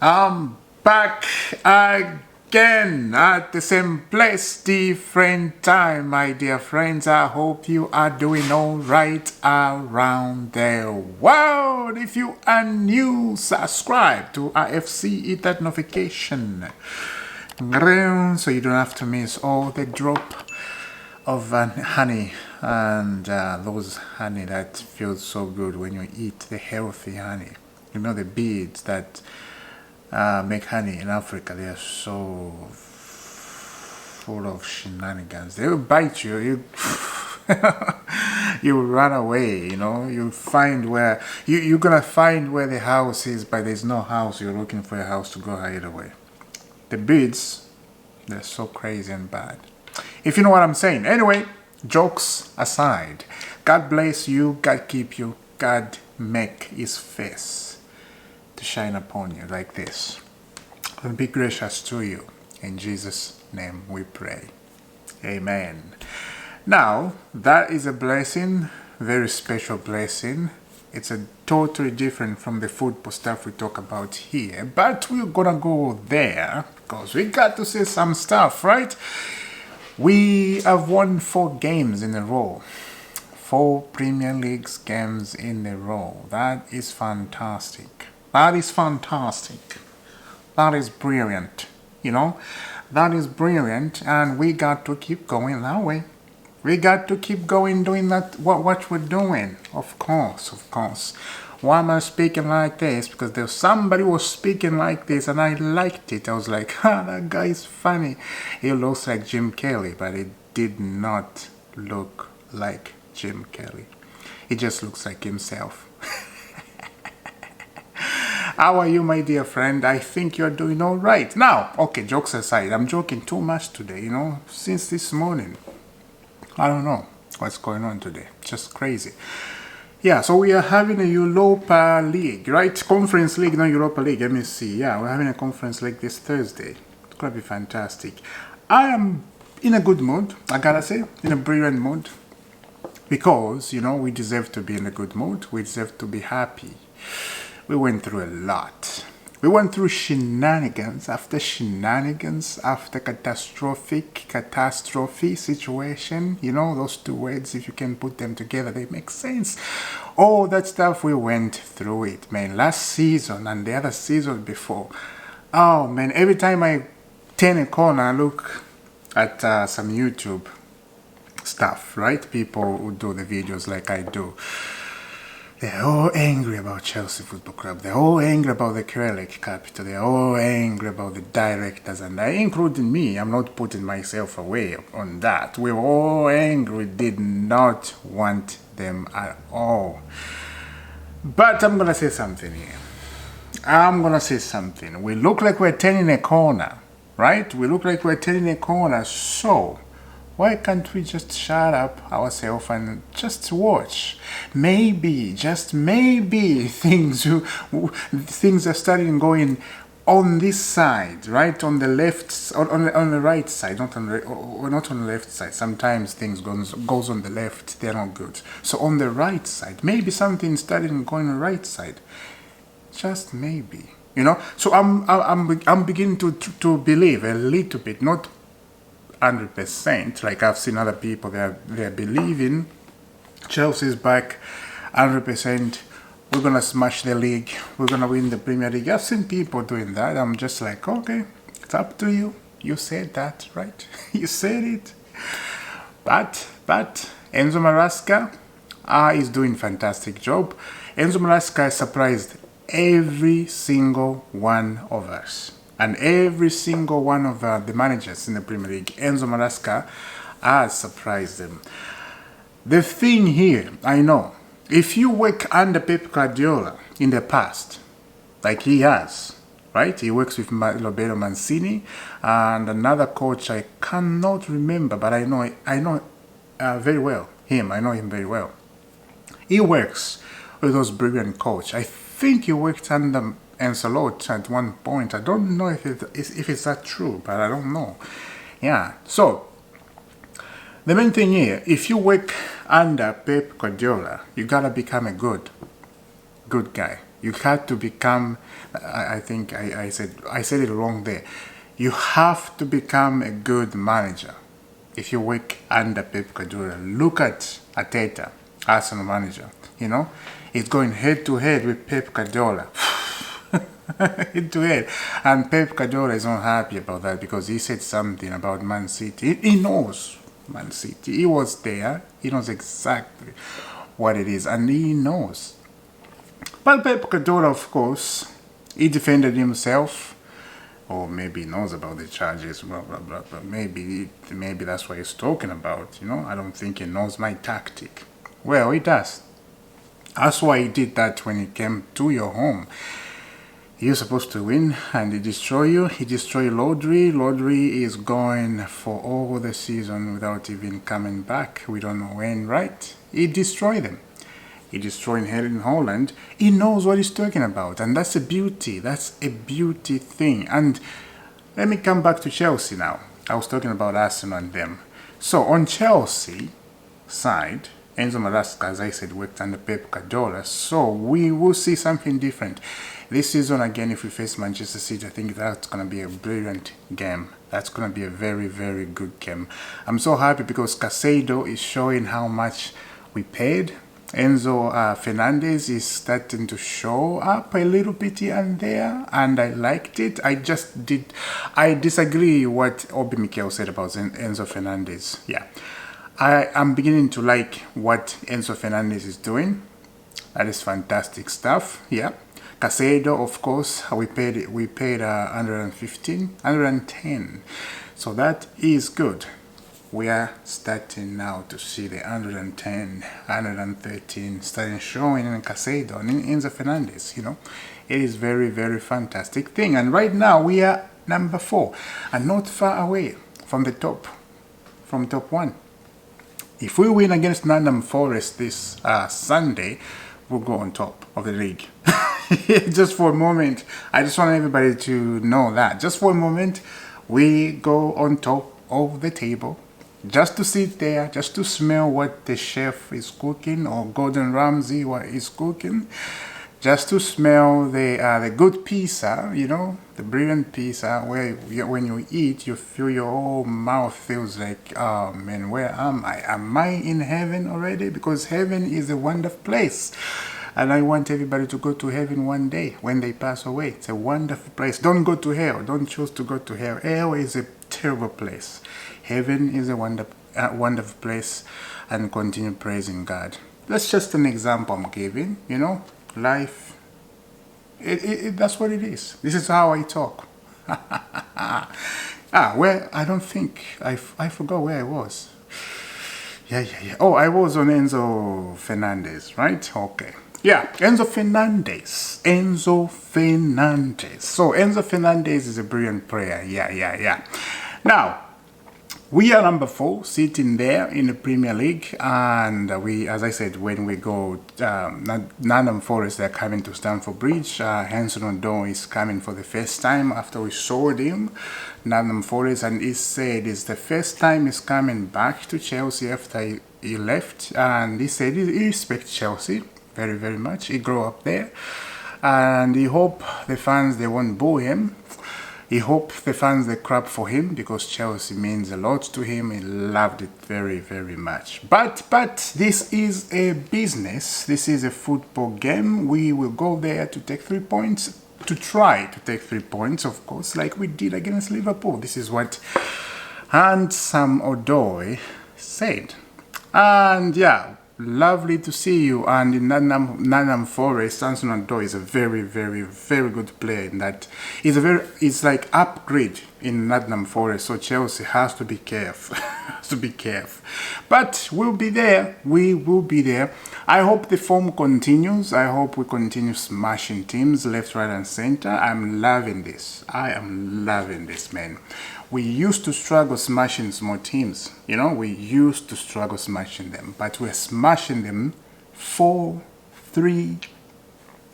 I'm back again at the same place, different time, my dear friends. I hope you are doing all right around the world. If you are new, subscribe to IFC, hit that notification so you don't have to miss all the drop of honey and those honey that feels so good when you eat the healthy honey. You know, the bees that make honey in Africa, they are so full of shenanigans. They will bite you. You will run away, you know. You'll find where you're gonna find where the house is, but there's no house. You're looking for a house to go hide away. The bees, they're so crazy and bad, if you know what I'm saying. Anyway, jokes aside, God bless you, God keep you, God make his face to shine upon you like this and be gracious to you. In Jesus' name we pray. Amen. Now, that is a blessing, very special blessing. It's a totally different from the football stuff we talk about here, but we're gonna go there because we got to say some stuff, right? We have won 4 games in a row. 4 Premier League games in a row. That is fantastic. That is fantastic. That is brilliant. You know, that is brilliant, and we got to keep going that way. We got to keep going doing that, what we're doing. Of course, of course. Why am I speaking like this? Because there's somebody who was speaking like this and I liked it. I was like, that guy is funny. He looks like Jim Kelly, but it did not look like Jim Kelly. He just looks like himself. How are you, my dear friend? I think you're doing all right. Now, okay, jokes aside, I'm joking too much today, you know, since this morning. I don't know what's going on today. Just crazy. Yeah, so we are having a Europa League, right? Conference League, not Europa League. Let me see. Yeah, we're having a Conference League this Thursday. It's going to be fantastic. I am in a good mood, I gotta say, in a brilliant mood. Because, you know, we deserve to be in a good mood. We deserve to be happy. We went through a lot. We went through shenanigans after catastrophe situation. You know, those 2 words, if you can put them together, they make sense. All that stuff, we went through it, man. Last season and the other season before. Oh, man, every time I turn a corner, I look at some YouTube stuff, right? People who do the videos like I do. They're all angry about Chelsea Football Club. They're all angry about the Kerelek capital. They're all angry about the directors, and including me. I'm not putting myself away on that. We're all angry. We did not want them at all. But I'm going to say something here. I'm going to say something. We look like we're turning a corner, right? We look like we're turning a corner. So why can't we just shut up ourselves and just watch? Maybe, just maybe, things are starting going on this side, right? On the left, on the right side, not on the left side. Sometimes things goes on the left, they're not good. So on the right side, maybe something started going on the right side. Just maybe, you know. So I'm beginning to believe a little bit, not 100%, like I've seen other people, they're believing Chelsea's back 100%. We're gonna smash the league, we're gonna win the Premier League. I've seen people doing that. I'm just like, okay, it's up to you. You said that, right? You said it. But Enzo Maresca is doing fantastic job. Enzo Maresca has surprised every single one of us. And every single one of the managers in the Premier League, Enzo Maresca has surprised them. The thing here, I know, if you work under Pep Guardiola in the past, like he has, right? He works with Roberto Mancini and another coach I cannot remember, but I know very well him. I know him very well. He works with those brilliant coach. I think he worked under Ancelotti at one point. I don't know if it's that true, but I don't know. Yeah, so the main thing here, if you work under Pep Guardiola, you gotta become a good guy. You had to become, I think I said it wrong there. You have to become a good manager if you work under Pep Guardiola. Look at Arteta, Arsenal manager. You know, he's going head to head with Pep Guardiola. Head to head. And Pep Guardiola is not happy about that because he said something about Man City. He knows Man City. He was there. He knows exactly what it is. And he knows. But Pep Guardiola, of course, he defended himself. Or maybe he knows about the charges, blah, blah, blah, blah. Maybe that's what he's talking about, you know. I don't think he knows my tactic. Well, he does. That's why he did that when he came to your home. You're supposed to win, and he destroy you. He destroyed Lodri. Lodri is going for all the season without even coming back. We don't know when, right? He destroyed them. He destroyed Erling Haaland. He knows what he's talking about, and that's a beauty. That's a beauty thing. And let me come back to Chelsea now. I was talking about Arsenal and them. So on Chelsea side, Enzo Maresca, as I said, worked under Pep Guardiola. So we will see something different. This season, again, if we face Manchester City, I think that's going to be a brilliant game. That's going to be a very, very good game. I'm so happy because Casado is showing how much we paid. Enzo Fernandez is starting to show up a little bit here and there, and I liked it. I disagree what Obi Mikel said about Enzo Fernandez. Yeah, I'm beginning to like what Enzo Fernandez is doing. That is fantastic stuff. Yeah. Casado, of course, we paid 115, 110. So that is good. We are starting now to see the 110, 113 starting showing in Casado and in Enzo Fernandez, you know. It is very, very fantastic thing. And right now we are number 4 and not far away from the top, from top 1. If we win against Nottingham Forest this Sunday, we'll go on top of the league. Just for a moment, I just want everybody to know that. Just for a moment, we go on top of the table. Just to sit there, just to smell what the chef is cooking, or Gordon Ramsay what is cooking. Just to smell the good pizza, you know, the brilliant pizza, where when you eat, you feel your whole mouth feels like, oh man, where am I? Am I in heaven already? Because heaven is a wonderful place. And I want everybody to go to heaven one day when they pass away. It's a wonderful place. Don't go to hell. Don't choose to go to hell. Hell is a terrible place. Heaven is a wonderful place, and continue praising God. That's just an example I'm giving, you know. Life, that's what it is. This is how I talk. Well, I don't think, I forgot where I was. Yeah. Oh, I was on Enzo Fernandez, right? Okay. Yeah, Enzo Fernandez. So Enzo Fernandez is a brilliant player. Yeah. Now, we are number 4, sitting there in the Premier League, and we, as I said, when we go, Nottingham Forest, they're coming to Stamford Bridge. Hanson Odoi is coming for the first time after we showed him Nottingham Forest, and he said it's the first time he's coming back to Chelsea after he left, and he said he respects Chelsea very, very much. He grew up there, and he hope the fans, they won't boo him. He hoped the fans, they clap for him because Chelsea means a lot to him. He loved it very, very much. But this is a business. This is a football game. We will go there to take 3 points, to try to take 3 points, of course, like we did against Liverpool. This is what Handsome Odoi said. And yeah, lovely to see you. And in Nottingham Forest, Hanson Odoi is a very, very, very good player in that. It's like upgrade in Nottingham Forest. So Chelsea has to be careful. But we'll be there. We will be there. I hope the form continues. I hope we continue smashing teams left, right, and center. I'm loving this. I am loving this, man. We used to struggle smashing small teams. You know, we used to struggle smashing them. But we're smashing them 4-3.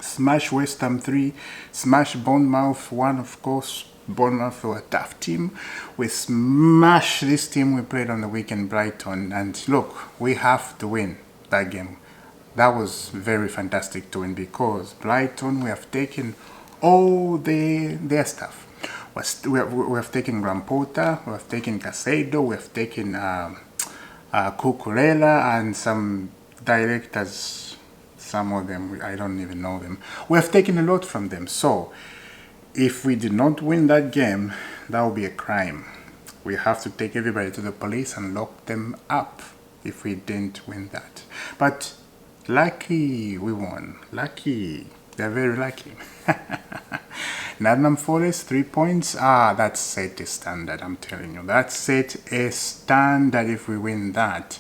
Smash West Ham 3. Smash Bournemouth 1, of course. Bournemouth were a tough team. We smashed this team we played on the weekend, Brighton. And look, we have to win that game. That was very fantastic to win because Brighton, we have taken all their stuff. We have taken Graham Potter, we have taken Casado, we have taken Cucurella and some directors, some of them, I don't even know them. We have taken a lot from them. So if we did not win that game, that would be a crime. We have to take everybody to the police and lock them up if we didn't win that. But lucky we won. Lucky. They're very lucky. Nottingham Forest, 3 points. That set a standard, I'm telling you. That set a standard. If we win that,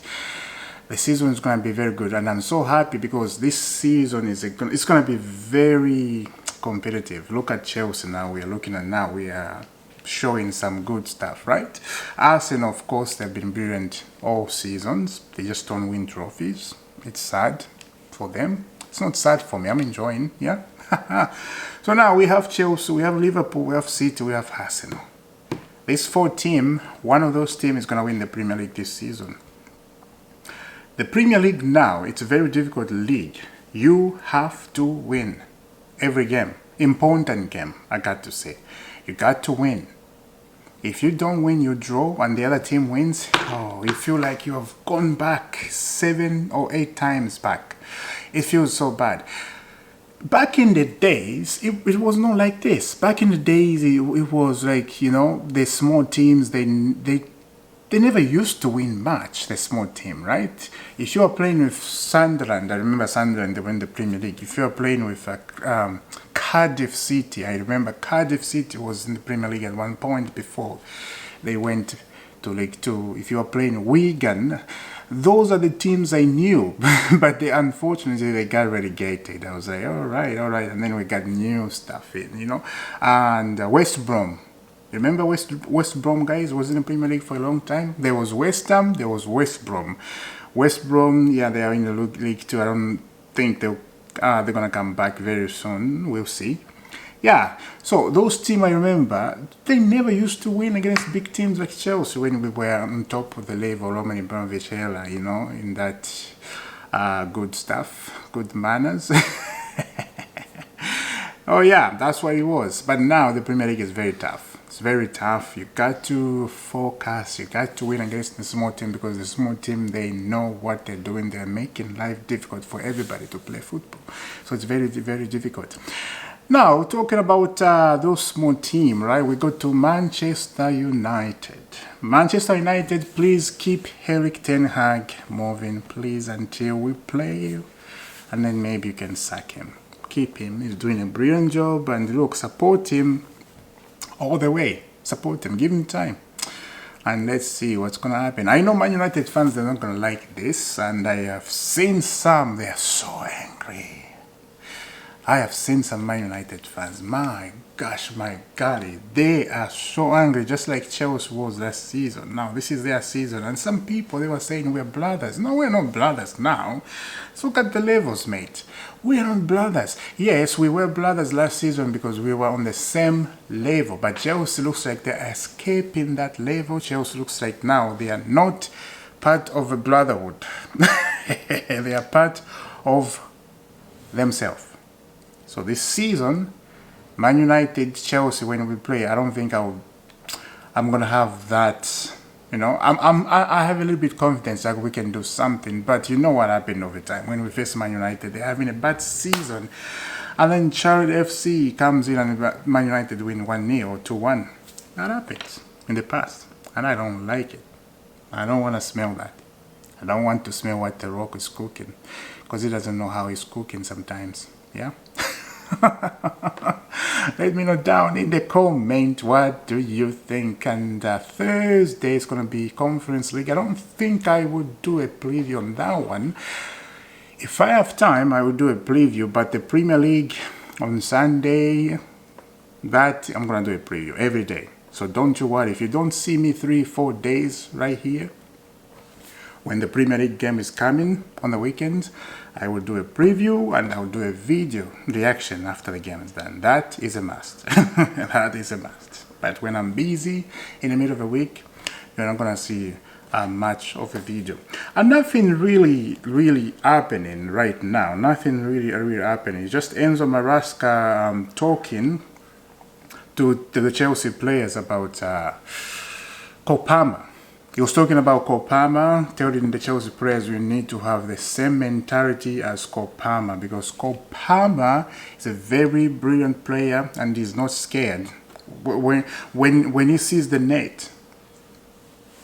the season is going to be very good. And I'm so happy because this season it's going to be very competitive. Look at Chelsea now. We are looking at now. We are showing some good stuff, right? Arsenal, of course, they've been brilliant all seasons. They just don't win trophies. It's sad for them. It's not sad for me. I'm enjoying, yeah? So now we have Chelsea, we have Liverpool, we have City, we have Arsenal. This 4 team, one of those teams is going to win the Premier League this season. The Premier League now, it's a very difficult league. You have to win every game. Important game, I got to say. You got to win. If you don't win, you draw, and the other team wins, you feel like you have gone back 7 or 8 times back. It feels so bad. Back in the days, it was not like this. Back in the days, it was like, you know, the small teams, they never used to win much, the small team, right? If you are playing with Sunderland, I remember Sunderland, they won the Premier League. If you are playing with Cardiff City, I remember Cardiff City was in the Premier League at one point before they went to League 2. If you are playing Wigan, those are the teams I knew, but unfortunately they got relegated. I was like, all right, and then we got new stuff in, you know. And West Brom, remember West Brom, guys, was in the Premier League for a long time. There was West Ham, there was West Brom. West Brom, yeah, they are in the League 2. I don't think they're gonna come back very soon. We'll see. Yeah, so those teams, I remember, they never used to win against big teams like Chelsea when we were on top of the level, Roman Abramovich era, you know, in that good stuff, good manners. Oh yeah, that's what it was. But now the Premier League is very tough. It's very tough. You got to focus. You got to win against the small team because the small team, they know what they're doing. They're making life difficult for everybody to play football. So it's very, very difficult. Now, talking about those small teams, right? We go to Manchester United. Manchester United, please keep Erik ten Hag moving, please, until we play. And then maybe you can sack him. Keep him. He's doing a brilliant job. And look, support him all the way. Support him. Give him time. And let's see what's going to happen. I know Man United fans, they're not going to like this. And I have seen some. They are so angry. I have seen some Man United fans, my gosh, my golly, they are so angry, just like Chelsea was last season. Now, this is their season, and some people, they were saying we're brothers. No, we're not brothers now. Let's look at the levels, mate. We are not brothers. Yes, we were brothers last season because we were on the same level, but Chelsea looks like they're escaping that level. Chelsea looks like now they are not part of a brotherhood. They are part of themselves. So this season, Man United, Chelsea, when we play, I don't think I'm gonna have that. You know, I have a little bit confidence that we can do something. But you know what happened over time when we face Man United? They're having a bad season, and then Charlotte FC comes in and Man United win 1-0 or 2-1. That happens in the past, and I don't like it. I don't want to smell that. I don't want to smell what The Rock is cooking, because he doesn't know how he's cooking sometimes. Yeah. Let me know down in the comment, what do you think? And Thursday is going to be Conference League. I don't think I would do a preview on that one. If I have time, I will do a preview, but the Premier League on Sunday, that I'm going to do a preview every day. So don't you worry. If you don't see me 3-4 days right here, when the Premier League game is coming on the weekends, I will do a preview and I will do a video reaction after the game is done. That is a must. That is a must. But when I'm busy in the middle of the week, you're not going to see much of a video, and nothing really happening right now. Nothing really happening. Just Enzo Maresca talking to the Chelsea players about Copama. He was talking about Copama, telling the Chelsea players we need to have the same mentality as Copama, because Copama is a very brilliant player and he's not scared. When he sees the net,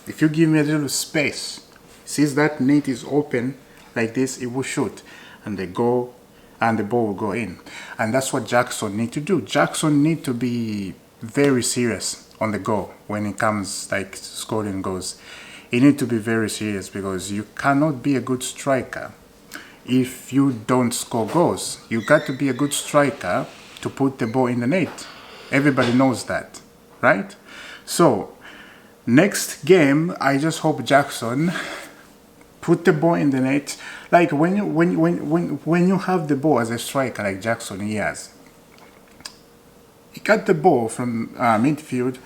if you give me a little space, sees that net is open like this, it will shoot, and the ball will go in. And that's what Jackson need to do. Jackson need to be very serious on the goal when it comes like scoring goals. You need to be very serious, because you cannot be a good striker if you don't score goals. You got to be a good striker to put the ball in the net. Everybody knows that, right? So next game, I just hope Jackson put the ball in the net. Like when you have the ball as a striker like Jackson he has, he got the ball from midfield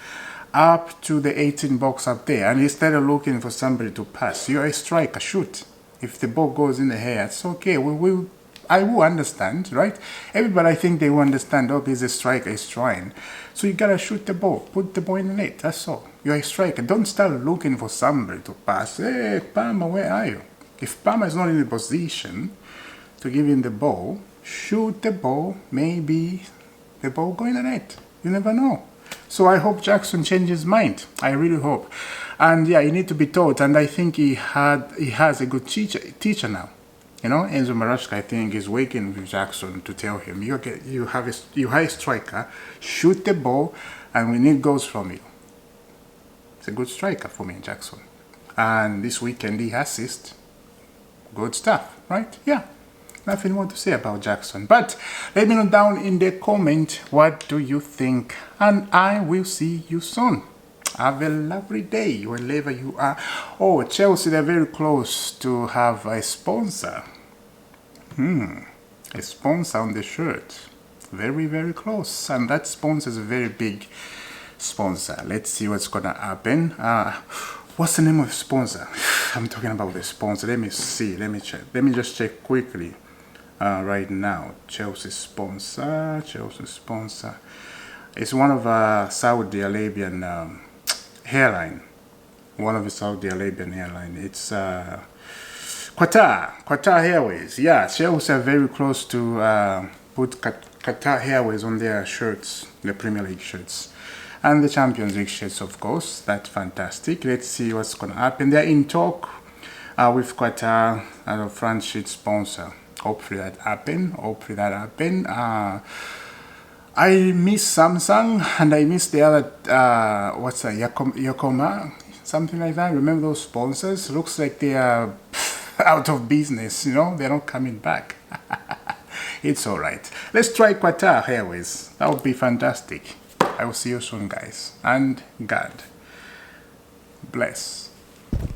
up to the 18 box up there, and instead of looking for somebody to pass, you're a striker, shoot. If the ball goes in the air, it's okay. I will understand, right? Everybody, I think they will understand, oh, he's a striker, he's trying. So you gotta shoot the ball, put the ball in the net, that's all. You're a striker. Don't start looking for somebody to pass. Hey, Palmer, where are you? If Palmer is not in the position to give him the ball, shoot the ball, maybe the ball go in the net. You never know. So I hope Jackson changes his mind. I really hope. And yeah, he need to be taught, and I think he has a good teacher now. You know, Enzo Maresca, I think, is working with Jackson to tell him, you have a striker, shoot the ball, and we need goals from you. It's a good striker for me, Jackson. And this weekend he assist. Good stuff, right? Yeah. Nothing more to say about Jackson. But let me know down in the comment, what do you think? And I will see you soon. Have a lovely day wherever you are. Oh, Chelsea, they're very close to have a sponsor. A sponsor on the shirt. Very close. And that sponsor is a very big sponsor. Let's see what's gonna happen. What's the name of the sponsor? I'm talking about the sponsor. Let me see. Let me check. Let me just check quickly. Right now, Chelsea sponsor. It's one of Saudi Arabian airline. One of the Saudi Arabian airline. It's Qatar Airways. Yeah, Chelsea are very close to put Qatar Airways on their shirts, the Premier League shirts. And the Champions League shirts, of course. That's fantastic. Let's see what's going to happen. They're in talk with Qatar and a France should sponsor. Hopefully that happen. I miss Samsung, and I miss the other, what's that, Yakoma? Something like that. Remember those sponsors? Looks like they are out of business, you know? They're not coming back. It's alright. Let's try Qatar Airways. That would be fantastic. I will see you soon, guys. And God bless.